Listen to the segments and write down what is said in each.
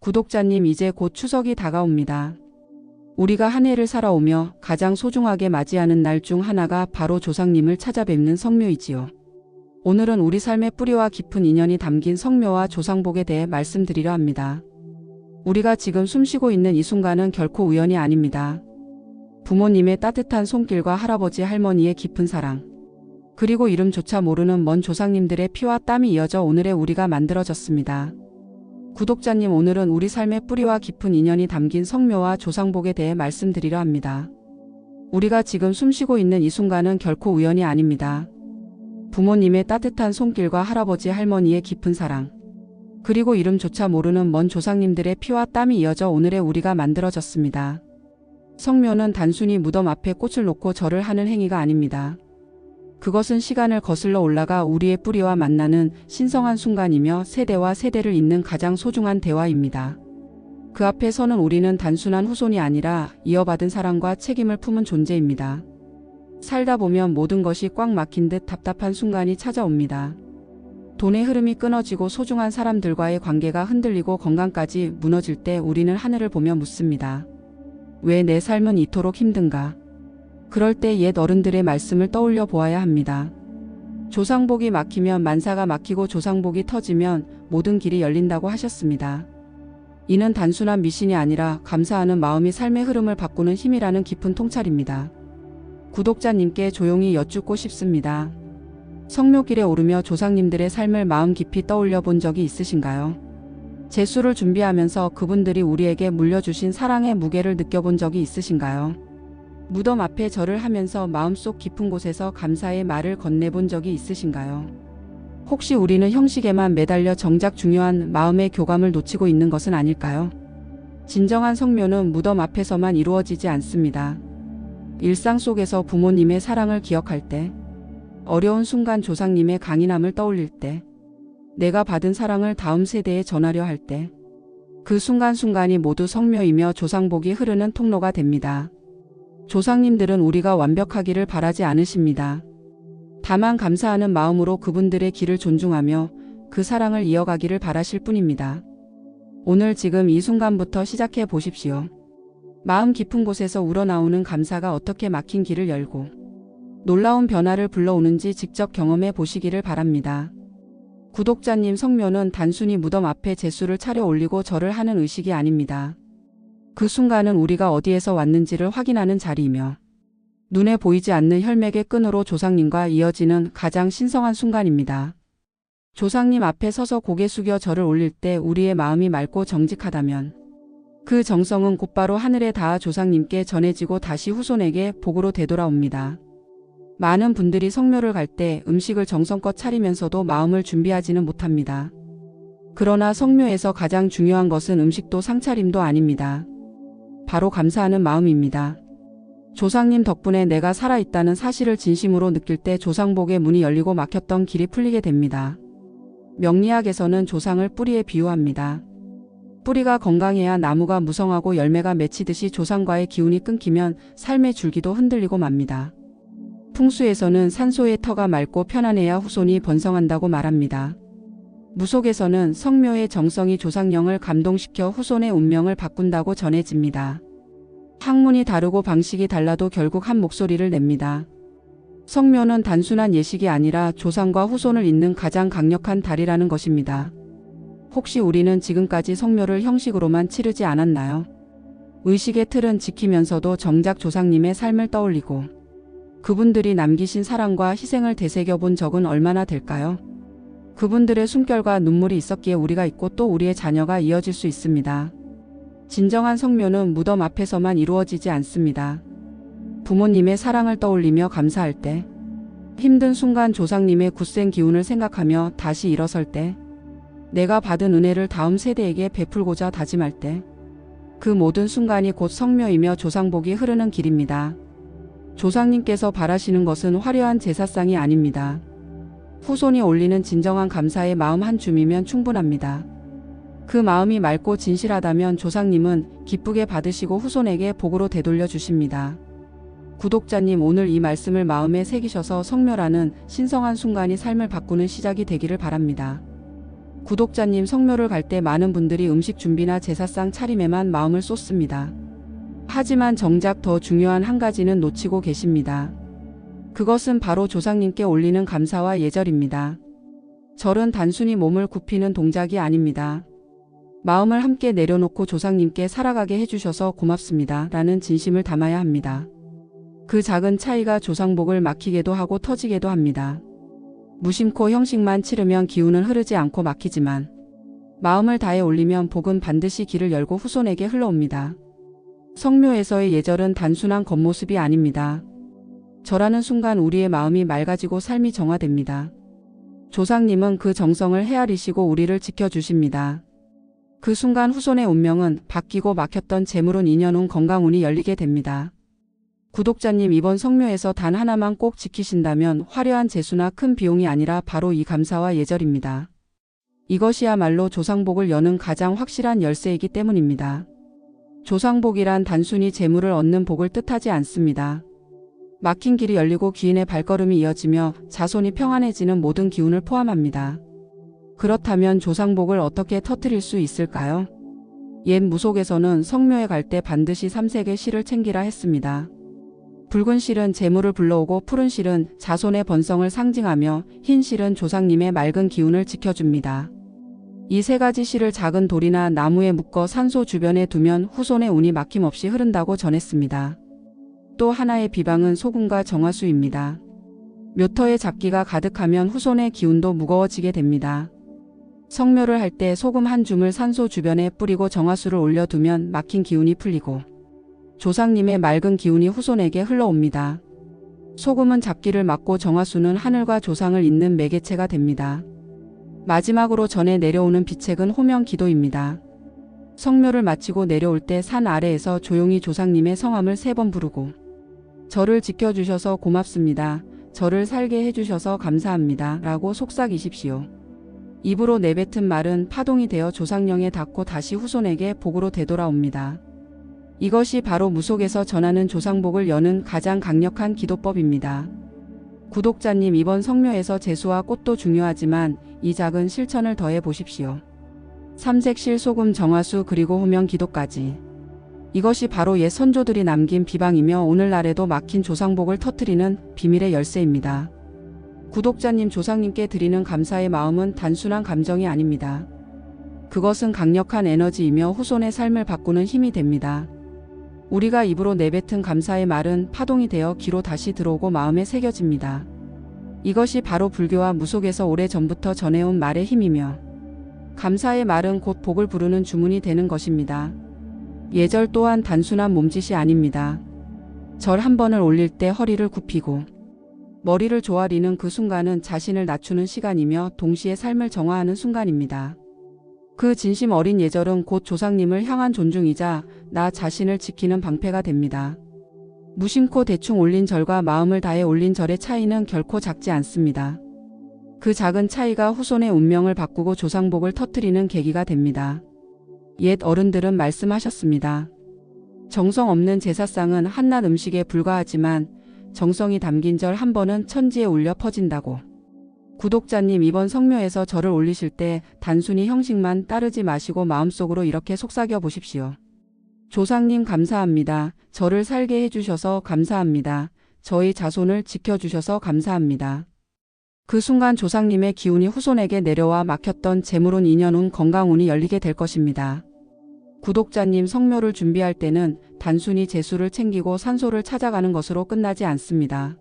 구독자님, 이제 곧 추석이 다가옵니다. 우리가 한 해를 살아오며 가장 소중하게 맞이하는 날 중 하나가 바로 조상님을 찾아뵙는 성묘이지요. 오늘은 우리 삶의 뿌리와 깊은 인연이 담긴 성묘와 조상복에 대해 말씀드리려 합니다. 우리가 지금 숨쉬고 있는 이 순간은 결코 우연이 아닙니다. 부모님의 따뜻한 손길과 할아버지 할머니의 깊은 사랑, 그리고 이름조차 모르는 먼 조상님들의 피와 땀이 이어져 오늘의 우리가 만들어졌습니다. 구독자님, 오늘은 우리 삶의 뿌리와 깊은 인연이 담긴 성묘와 조상복에 대해 말씀드리려 합니다. 우리가 지금 숨쉬고 있는 이 순간은 결코 우연이 아닙니다. 부모님의 따뜻한 손길과 할아버지 할머니의 깊은 사랑, 그리고 이름조차 모르는 먼 조상님들의 피와 땀이 이어져 오늘의 우리가 만들어졌습니다. 성묘는 단순히 무덤 앞에 꽃을 놓고 절을 하는 행위가 아닙니다. 그것은 시간을 거슬러 올라가 우리의 뿌리와 만나는 신성한 순간이며 세대와 세대를 잇는 가장 소중한 대화입니다. 그 앞에 서는 우리는 단순한 후손이 아니라 이어받은 사랑과 책임을 품은 존재입니다. 살다 보면 모든 것이 꽉 막힌 듯 답답한 순간이 찾아옵니다. 돈의 흐름이 끊어지고 소중한 사람들과의 관계가 흔들리고 건강까지 무너질 때 우리는 하늘을 보며 묻습니다. 왜 내 삶은 이토록 힘든가? 그럴 때 옛 어른들의 말씀을 떠올려 보아야 합니다. 조상복이 막히면 만사가 막히고 조상복이 터지면 모든 길이 열린다고 하셨습니다. 이는 단순한 미신이 아니라 감사하는 마음이 삶의 흐름을 바꾸는 힘이라는 깊은 통찰입니다. 구독자님께 조용히 여쭙고 싶습니다. 성묘길에 오르며 조상님들의 삶을 마음 깊이 떠올려 본 적이 있으신가요? 제수를 준비하면서 그분들이 우리에게 물려주신 사랑의 무게를 느껴본 적이 있으신가요? 무덤 앞에 절을 하면서 마음속 깊은 곳에서 감사의 말을 건네본 적이 있으신가요? 혹시 우리는 형식에만 매달려 정작 중요한 마음의 교감을 놓치고 있는 것은 아닐까요? 진정한 성묘는 무덤 앞에서만 이루어지지 않습니다. 일상 속에서 부모님의 사랑을 기억할 때, 어려운 순간 조상님의 강인함을 떠올릴 때, 내가 받은 사랑을 다음 세대에 전하려 할 때, 그 순간순간이 모두 성묘이며 조상복이 흐르는 통로가 됩니다. 조상님들은 우리가 완벽하기를 바라지 않으십니다. 다만 감사하는 마음으로 그분들의 길을 존중하며 그 사랑을 이어가기를 바라실 뿐입니다. 오늘 지금 이 순간부터 시작해 보십시오. 마음 깊은 곳에서 우러나오는 감사가 어떻게 막힌 길을 열고 놀라운 변화를 불러오는지 직접 경험해 보시기를 바랍니다. 구독자님, 성묘는 단순히 무덤 앞에 제수를 차려 올리고 절을 하는 의식이 아닙니다. 그 순간은 우리가 어디에서 왔는지를 확인하는 자리이며 눈에 보이지 않는 혈맥의 끈으로 조상님과 이어지는 가장 신성한 순간입니다. 조상님 앞에 서서 고개 숙여 절을 올릴 때 우리의 마음이 맑고 정직하다면 그 정성은 곧바로 하늘에 닿아 조상님께 전해지고 다시 후손에게 복으로 되돌아옵니다. 많은 분들이 성묘를 갈 때 음식을 정성껏 차리면서도 마음을 준비하지는 못합니다. 그러나 성묘에서 가장 중요한 것은 음식도 상차림도 아닙니다. 바로 감사하는 마음입니다. 조상님 덕분에 내가 살아있다는 사실을 진심으로 느낄 때 조상복의 문이 열리고 막혔던 길이 풀리게 됩니다. 명리학에서는 조상을 뿌리에 비유합니다. 뿌리가 건강해야 나무가 무성하고 열매가 맺히듯이 조상과의 기운이 끊기면 삶의 줄기도 흔들리고 맙니다. 풍수에서는 산소의 터가 맑고 편안해야 후손이 번성한다고 말합니다. 무속에서는 성묘의 정성이 조상령을 감동시켜 후손의 운명을 바꾼다고 전해집니다. 학문이 다르고 방식이 달라도 결국 한 목소리를 냅니다. 성묘는 단순한 예식이 아니라 조상과 후손을 잇는 가장 강력한 달이라는 것입니다. 혹시 우리는 지금까지 성묘를 형식으로만 치르지 않았나요? 의식의 틀은 지키면서도 정작 조상님의 삶을 떠올리고 그분들이 남기신 사랑과 희생을 되새겨본 적은 얼마나 될까요? 그분들의 숨결과 눈물이 있었기에 우리가 있고 또 우리의 자녀가 이어질 수 있습니다. 진정한 성묘는 무덤 앞에서만 이루어지지 않습니다. 부모님의 사랑을 떠올리며 감사할 때, 힘든 순간 조상님의 굳센 기운을 생각하며 다시 일어설 때, 내가 받은 은혜를 다음 세대에게 베풀고자 다짐할 때, 그 모든 순간이 곧 성묘이며 조상복이 흐르는 길입니다. 조상님께서 바라시는 것은 화려한 제사상이 아닙니다. 후손이 올리는 진정한 감사의 마음 한 줌이면 충분합니다. 그 마음이 맑고 진실하다면 조상님은 기쁘게 받으시고 후손에게 복으로 되돌려 주십니다. 구독자님, 오늘 이 말씀을 마음에 새기셔서 성묘라는 신성한 순간이 삶을 바꾸는 시작이 되기를 바랍니다. 구독자님, 성묘를 갈 때 많은 분들이 음식 준비나 제사상 차림에만 마음을 쏟습니다. 하지만 정작 더 중요한 한 가지는 놓치고 계십니다. 그것은 바로 조상님께 올리는 감사와 예절입니다. 절은 단순히 몸을 굽히는 동작이 아닙니다. 마음을 함께 내려놓고 조상님께 살아가게 해주셔서 고맙습니다 라는 진심을 담아야 합니다. 그 작은 차이가 조상복을 막히게도 하고 터지게도 합니다. 무심코 형식만 치르면 기운은 흐르지 않고 막히지만 마음을 다해 올리면 복은 반드시 길을 열고 후손에게 흘러옵니다. 성묘에서의 예절은 단순한 겉모습이 아닙니다. 절하는 순간 우리의 마음이 맑아지고 삶이 정화됩니다. 조상님은 그 정성을 헤아리시고 우리를 지켜주십니다. 그 순간 후손의 운명은 바뀌고 막혔던 재물운 인연운 건강운이 열리게 됩니다. 구독자님, 이번 성묘에서 단 하나만 꼭 지키신다면 화려한 제수나 큰 비용이 아니라 바로 이 감사와 예절입니다. 이것이야말로 조상복을 여는 가장 확실한 열쇠이기 때문입니다. 조상복이란 단순히 재물을 얻는 복을 뜻하지 않습니다. 막힌 길이 열리고 귀인의 발걸음이 이어지며 자손이 평안해지는 모든 기운을 포함합니다. 그렇다면 조상복을 어떻게 터뜨릴 수 있을까요? 옛 무속에서는 성묘에 갈 때 반드시 3색의 실을 챙기라 했습니다. 붉은 실은 재물을 불러오고, 푸른 실은 자손의 번성을 상징하며, 흰 실은 조상님의 맑은 기운을 지켜줍니다. 이 세 가지 실을 작은 돌이나 나무에 묶어 산소 주변에 두면 후손의 운이 막힘없이 흐른다고 전했습니다. 또 하나의 비방은 소금과 정화수입니다. 묘터에 잡기가 가득하면 후손의 기운도 무거워지게 됩니다. 성묘를 할 때 소금 한 줌을 산소 주변에 뿌리고 정화수를 올려두면 막힌 기운이 풀리고 조상님의 맑은 기운이 후손에게 흘러옵니다. 소금은 잡기를 막고 정화수는 하늘과 조상을 잇는 매개체가 됩니다. 마지막으로 전에 내려오는 비책은 호명 기도입니다. 성묘를 마치고 내려올 때 산 아래에서 조용히 조상님의 성함을 3번 부르고 저를 지켜주셔서 고맙습니다. 저를 살게 해주셔서 감사합니다 라고 속삭이십시오. 입으로 내뱉은 말은 파동이 되어 조상령에 닿고 다시 후손에게 복으로 되돌아옵니다. 이것이 바로 무속에서 전하는 조상복을 여는 가장 강력한 기도법입니다. 구독자님, 이번 성묘에서 제수와 꽃도 중요하지만 이 작은 실천을 더해 보십시오. 3색 실, 소금, 정화수, 그리고 호명 기도까지. 이것이 바로 옛 선조들이 남긴 비방이며 오늘날에도 막힌 조상복을 터뜨리는 비밀의 열쇠입니다. 구독자님, 조상님께 드리는 감사의 마음은 단순한 감정이 아닙니다. 그것은 강력한 에너지이며 후손의 삶을 바꾸는 힘이 됩니다. 우리가 입으로 내뱉은 감사의 말은 파동이 되어 귀로 다시 들어오고 마음에 새겨집니다. 이것이 바로 불교와 무속에서 오래전부터 전해온 말의 힘이며 감사의 말은 곧 복을 부르는 주문이 되는 것입니다. 예절 또한 단순한 몸짓이 아닙니다. 절 한 번을 올릴 때 허리를 굽히고 머리를 조아리는 그 순간은 자신을 낮추는 시간이며 동시에 삶을 정화하는 순간입니다. 그 진심 어린 예절은 곧 조상님을 향한 존중이자 나 자신을 지키는 방패가 됩니다. 무심코 대충 올린 절과 마음을 다해 올린 절의 차이는 결코 작지 않습니다. 그 작은 차이가 후손의 운명을 바꾸고 조상복을 터뜨리는 계기가 됩니다. 옛 어른들은 말씀하셨습니다. 정성 없는 제사상은 한낱 음식에 불과하지만 정성이 담긴 절 한 번은 천지에 울려 퍼진다고. 구독자님, 이번 성묘에서 절을 올리실 때 단순히 형식만 따르지 마시고 마음속으로 이렇게 속삭여 보십시오. 조상님 감사합니다. 저를 살게 해주셔서 감사합니다. 저희 자손을 지켜주셔서 감사합니다. 그 순간 조상님의 기운이 후손에게 내려와 막혔던 재물운, 인연운, 건강운이 열리게 될 것입니다. 구독자님, 성묘를 준비할 때는 단순히 제수를 챙기고 산소를 찾아가는 것으로 끝나지 않습니다.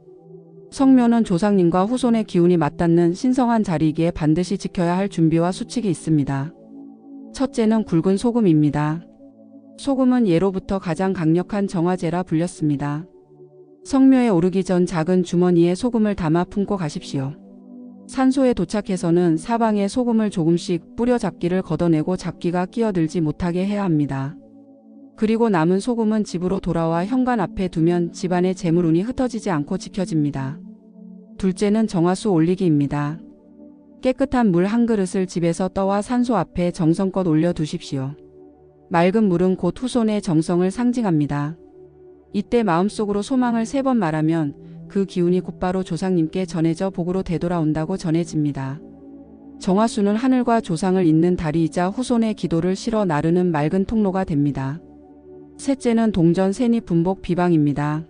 성묘는 조상님과 후손의 기운이 맞닿는 신성한 자리이기에 반드시 지켜야 할 준비와 수칙이 있습니다. 첫째는 굵은 소금입니다. 소금은 예로부터 가장 강력한 정화제라 불렸습니다. 성묘에 오르기 전 작은 주머니에 소금을 담아 품고 가십시오. 산소에 도착해서는 사방에 소금을 조금씩 뿌려 잡기를 걷어내고 잡기가 끼어들지 못하게 해야 합니다. 그리고 남은 소금은 집으로 돌아와 현관 앞에 두면 집안의 재물운이 흩어지지 않고 지켜집니다. 둘째는 정화수 올리기입니다. 깨끗한 물 한 그릇을 집에서 떠와 산소 앞에 정성껏 올려두십시오. 맑은 물은 곧 후손의 정성을 상징합니다. 이때 마음속으로 소망을 3번 말하면 그 기운이 곧바로 조상님께 전해져 복으로 되돌아온다고 전해집니다. 정화수는 하늘과 조상을 잇는 다리이자 후손의 기도를 실어 나르는 맑은 통로가 됩니다. 셋째는 동전 세입 분복 비방입니다.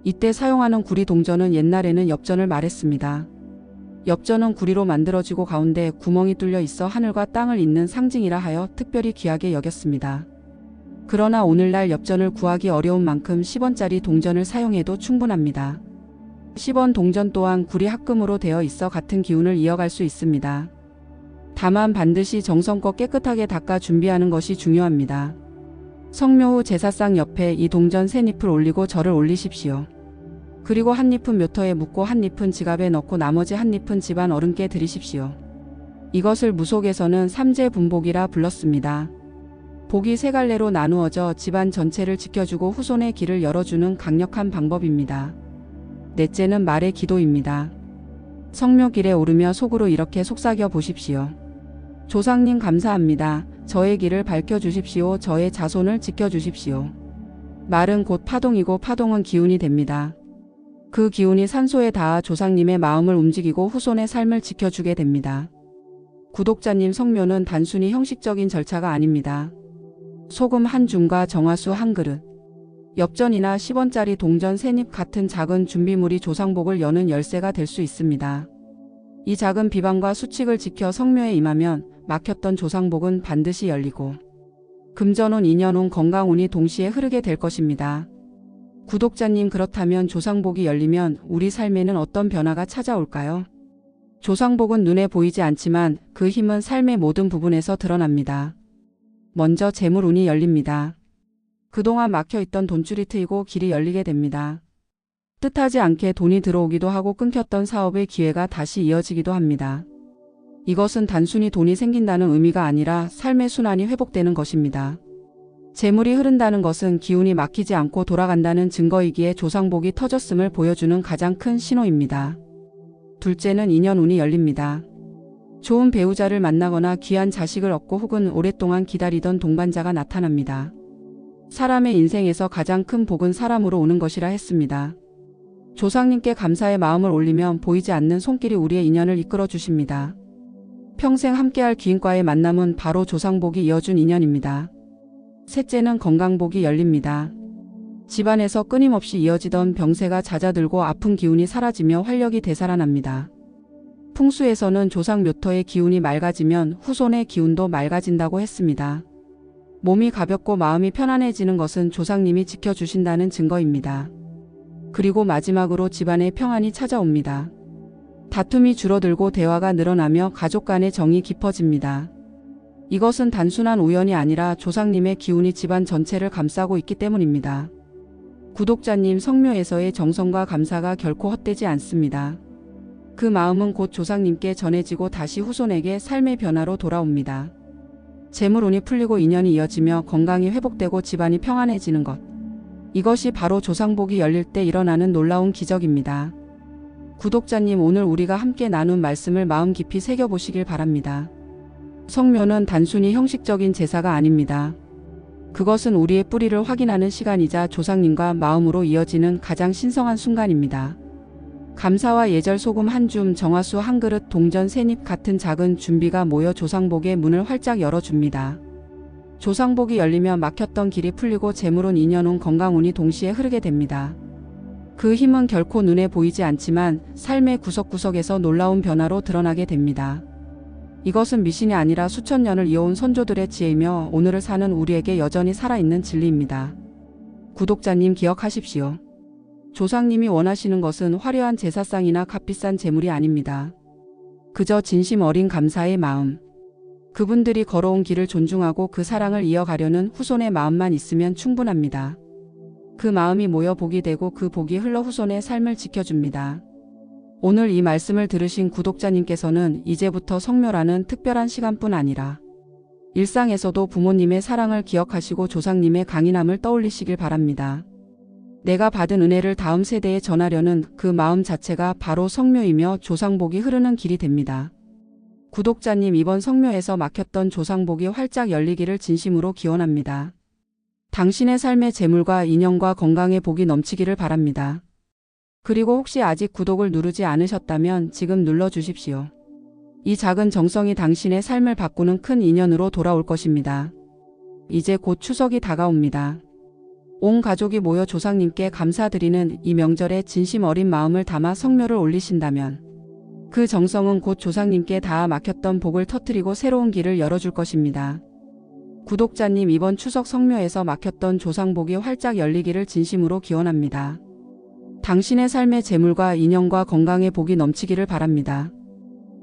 이때 사용하는 구리 동전은 옛날에는 엽전을 말했습니다. 엽전은 구리로 만들어지고 가운데 구멍이 뚫려 있어 하늘과 땅을 잇는 상징이라 하여 특별히 귀하게 여겼습니다. 그러나 오늘날 엽전을 구하기 어려운 만큼 10원짜리 동전을 사용해도 충분합니다. 10원 동전 또한 구리 합금으로 되어 있어 같은 기운을 이어갈 수 있습니다. 다만 반드시 정성껏 깨끗하게 닦아 준비하는 것이 중요합니다. 성묘 후 제사상 옆에 이 동전 세 잎을 올리고 절을 올리십시오. 그리고 한 잎은 묘터에 묻고 한 잎은 지갑에 넣고 나머지 한 잎은 집안 어른께 드리십시오. 이것을 무속에서는 삼재분복이라 불렀습니다. 복이 세 갈래로 나누어져 집안 전체를 지켜주고 후손의 길을 열어주는 강력한 방법입니다. 넷째는 말의 기도입니다. 성묘길에 오르며 속으로 이렇게 속삭여 보십시오. 조상님 감사합니다. 저의 길을 밝혀주십시오. 저의 자손을 지켜주십시오. 말은 곧 파동이고 파동은 기운이 됩니다. 그 기운이 산소에 닿아 조상님의 마음을 움직이고 후손의 삶을 지켜주게 됩니다. 구독자님, 성묘는 단순히 형식적인 절차가 아닙니다. 소금 한 줌과 정화수 한 그릇, 엽전이나 10원짜리 동전 세 입 같은 작은 준비물이 조상복을 여는 열쇠가 될 수 있습니다. 이 작은 비방과 수칙을 지켜 성묘에 임하면 막혔던 조상복은 반드시 열리고 금전운, 인연운, 건강운이 동시에 흐르게 될 것입니다. 구독자님, 그렇다면 조상복이 열리면 우리 삶에는 어떤 변화가 찾아올까요? 조상복은 눈에 보이지 않지만 그 힘은 삶의 모든 부분에서 드러납니다. 먼저 재물운이 열립니다. 그동안 막혀있던 돈줄이 트이고 길이 열리게 됩니다. 뜻하지 않게 돈이 들어오기도 하고 끊겼던 사업의 기회가 다시 이어지기도 합니다. 이것은 단순히 돈이 생긴다는 의미가 아니라 삶의 순환이 회복되는 것입니다. 재물이 흐른다는 것은 기운이 막히지 않고 돌아간다는 증거이기에 조상복이 터졌음을 보여주는 가장 큰 신호입니다. 둘째는 인연운이 열립니다. 좋은 배우자를 만나거나 귀한 자식을 얻고 혹은 오랫동안 기다리던 동반자가 나타납니다. 사람의 인생에서 가장 큰 복은 사람으로 오는 것이라 했습니다. 조상님께 감사의 마음을 올리면 보이지 않는 손길이 우리의 인연을 이끌어 주십니다. 평생 함께할 귀인과의 만남은 바로 조상복이 이어준 인연입니다. 셋째는 건강복이 열립니다. 집안에서 끊임없이 이어지던 병세가 잦아들고 아픈 기운이 사라지며 활력이 되살아납니다. 풍수에서는 조상 묘터의 기운이 맑아지면 후손의 기운도 맑아진다고 했습니다. 몸이 가볍고 마음이 편안해지는 것은 조상님이 지켜주신다는 증거입니다. 그리고 마지막으로 집안에 평안이 찾아옵니다. 다툼이 줄어들고 대화가 늘어나며 가족 간의 정이 깊어집니다. 이것은 단순한 우연이 아니라 조상님의 기운이 집안 전체를 감싸고 있기 때문입니다. 구독자님, 성묘에서의 정성과 감사가 결코 헛되지 않습니다. 그 마음은 곧 조상님께 전해지고 다시 후손에게 삶의 변화로 돌아옵니다. 재물운이 풀리고 인연이 이어지며 건강이 회복되고 집안이 평안해지는 것. 이것이 바로 조상복이 열릴 때 일어나는 놀라운 기적입니다. 구독자님, 오늘 우리가 함께 나눈 말씀을 마음 깊이 새겨보시길 바랍니다. 성묘는 단순히 형식적인 제사가 아닙니다. 그것은 우리의 뿌리를 확인하는 시간이자 조상님과 마음으로 이어지는 가장 신성한 순간입니다. 감사와 예절, 소금 한 줌, 정화수 한 그릇, 동전 세 입 같은 작은 준비가 모여 조상복의 문을 활짝 열어줍니다. 조상복이 열리면 막혔던 길이 풀리고 재물운, 인연운, 건강운이 동시에 흐르게 됩니다. 그 힘은 결코 눈에 보이지 않지만 삶의 구석구석에서 놀라운 변화로 드러나게 됩니다. 이것은 미신이 아니라 수천 년을 이어온 선조들의 지혜이며 오늘을 사는 우리에게 여전히 살아있는 진리입니다. 구독자님, 기억하십시오. 조상님이 원하시는 것은 화려한 제사상이나 값비싼 재물이 아닙니다. 그저 진심 어린 감사의 마음. 그분들이 걸어온 길을 존중하고 그 사랑을 이어가려는 후손의 마음만 있으면 충분합니다. 그 마음이 모여 복이 되고 그 복이 흘러 후손의 삶을 지켜줍니다. 오늘 이 말씀을 들으신 구독자님께서는 이제부터 성묘라는 특별한 시간뿐 아니라 일상에서도 부모님의 사랑을 기억하시고 조상님의 강인함을 떠올리시길 바랍니다. 내가 받은 은혜를 다음 세대에 전하려는 그 마음 자체가 바로 성묘이며 조상복이 흐르는 길이 됩니다. 구독자님, 이번 성묘에서 막혔던 조상복이 활짝 열리기를 진심으로 기원합니다. 당신의 삶의 재물과 인연과 건강의 복이 넘치기를 바랍니다. 그리고 혹시 아직 구독을 누르지 않으셨다면 지금 눌러주십시오. 이 작은 정성이 당신의 삶을 바꾸는 큰 인연으로 돌아올 것입니다. 이제 곧 추석이 다가옵니다. 온 가족이 모여 조상님께 감사드리는 이 명절에 진심 어린 마음을 담아 성묘를 올리신다면 그 정성은 곧 조상님께 닿아 막혔던 복을 터뜨리고 새로운 길을 열어줄 것입니다. 구독자님, 이번 추석 성묘에서 막혔던 조상복이 활짝 열리기를 진심으로 기원합니다. 당신의 삶의 재물과 인연과 건강의 복이 넘치기를 바랍니다.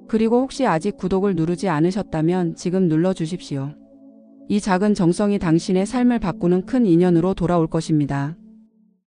그리고 혹시 아직 구독을 누르지 않으셨다면 지금 눌러주십시오. 이 작은 정성이 당신의 삶을 바꾸는 큰 인연으로 돌아올 것입니다.